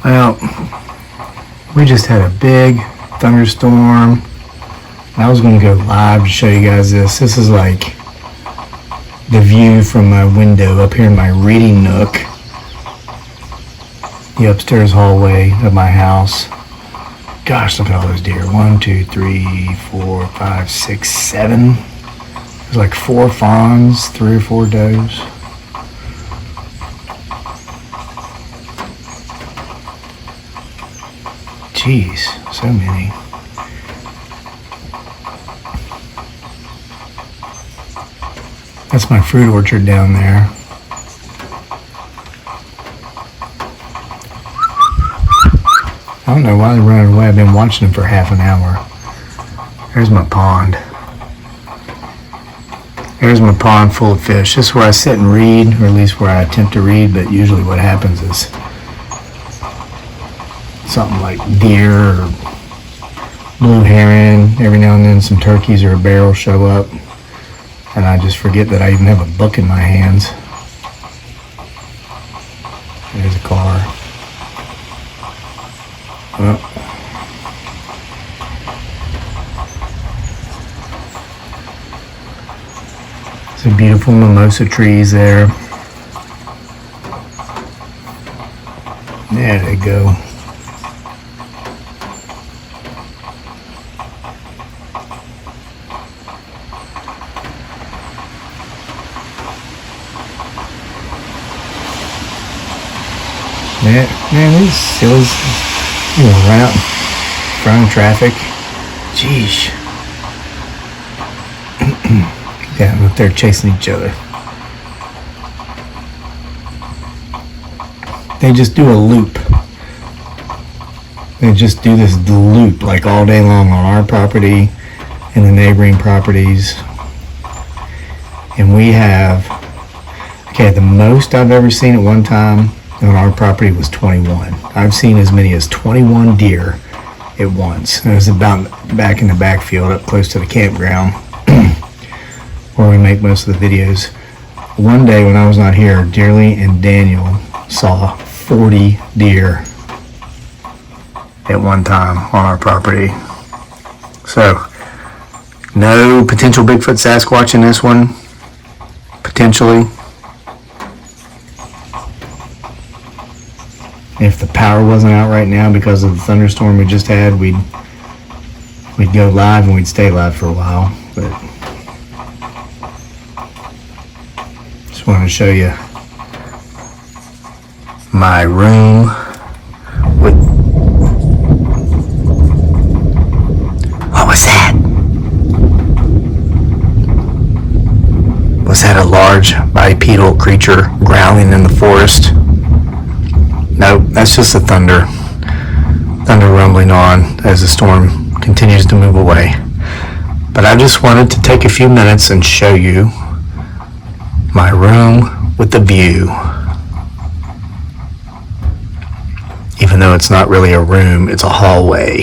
Well, we just had a big thunderstorm. I was going to go live to show you guys this. This is like the view from my window up here in my reading nook. The upstairs hallway of my house. Gosh, look at all those deer. 1, 2, 3, 4, 5, 6, 7. There's like 4 fawns, 3 or 4 does. Jeez, so many. That's my fruit orchard down there. I don't know why they're running away. I've been watching them for half an hour. There's my pond. There's my pond full of fish. This is where I sit and read, or at least where I attempt to read, but usually what happens is something like deer or blue heron. Every now and then some turkeys or a bear will show up, and I just forget that I even have a book in my hands. There's a car. Well, some beautiful mimosa trees there. There they go. Man, these sillies, run out in front of traffic. Jeez. Yeah, I'm up there chasing each other. They just do a loop. They just do this loop like all day long on our property and the neighboring properties. And we have, the most I've ever seen at one time on our property was 21. I've seen as many as 21 deer at once. And it was about back in the backfield up close to the campground where we make most of the videos. One day when I was not here, Dearly and Daniel saw 40 deer at one time on our property. So, no potential Bigfoot Sasquatch in this one. Potentially. If the power wasn't out right now because of the thunderstorm we just had, we'd go live and we'd stay live for a while. But just wanted to show you my room with, what was that? Was that a large bipedal creature growling in the forest? Nope, that's just the thunder rumbling on as the storm continues to move away. But I just wanted to take a few minutes and show you my room with the view. Even though it's not really a room, it's a hallway.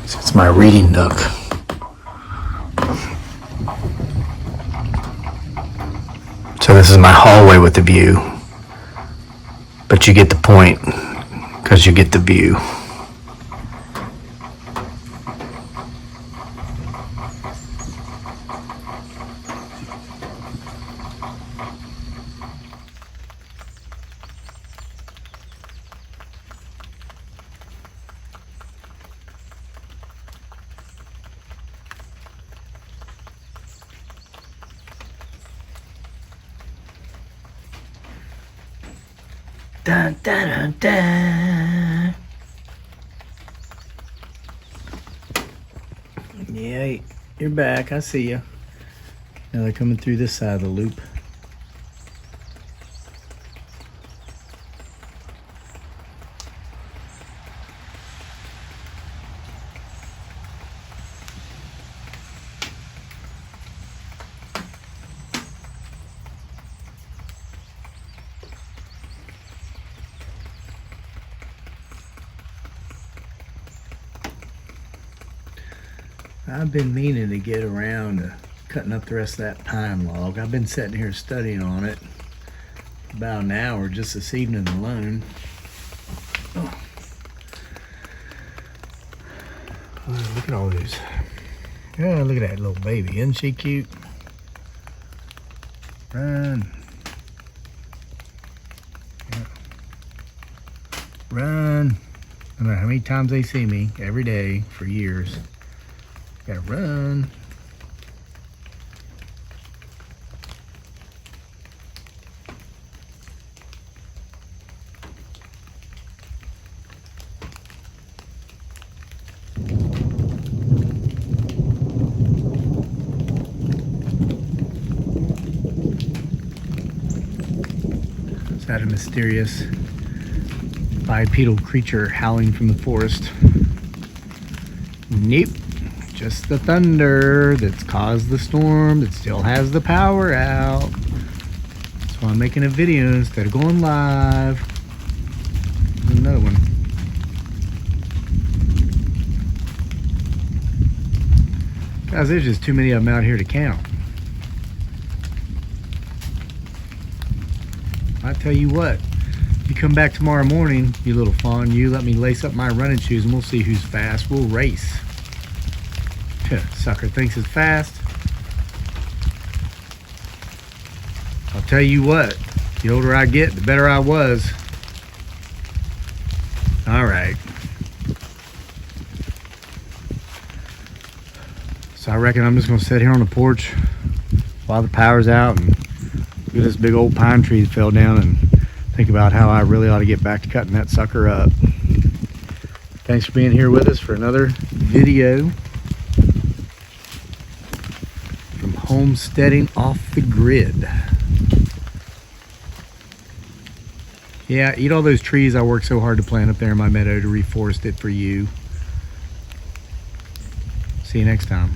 So it's my reading nook. So this is my hallway with the view, but you get the point because you get the view. Dun, dun, dun, dun. Yeah, you're back. I see you. Now they're coming through this side of the loop. I've been meaning to get around to cutting up the rest of that pine log. I've been sitting here studying on it about an hour just this evening alone. Oh. Oh, look at all those. Oh, look at that little baby. Isn't she cute? Run. Yeah. Run. I don't know how many times they see me every day for years. Gotta run. Is that a mysterious bipedal creature howling from the forest? Nope. Just the thunder that's caused the storm that still has the power out. That's why I'm making a video instead of going live. There's another one. Guys, there's just too many of them out here to count. I tell you what, you come back tomorrow morning, you little fawn, you let me lace up my running shoes and we'll see who's fast. We'll race. Sucker thinks it's fast. I'll tell you what, the older I get, the better I was. All right. So I reckon I'm just gonna sit here on the porch while the power's out and look at this big old pine tree that fell down and think about how I really ought to get back to cutting that sucker up. Thanks for being here with us for another video from Homesteading Off the Grid. Yeah, eat all those trees I worked so hard to plant up there in my meadow to reforest it for you. See you next time.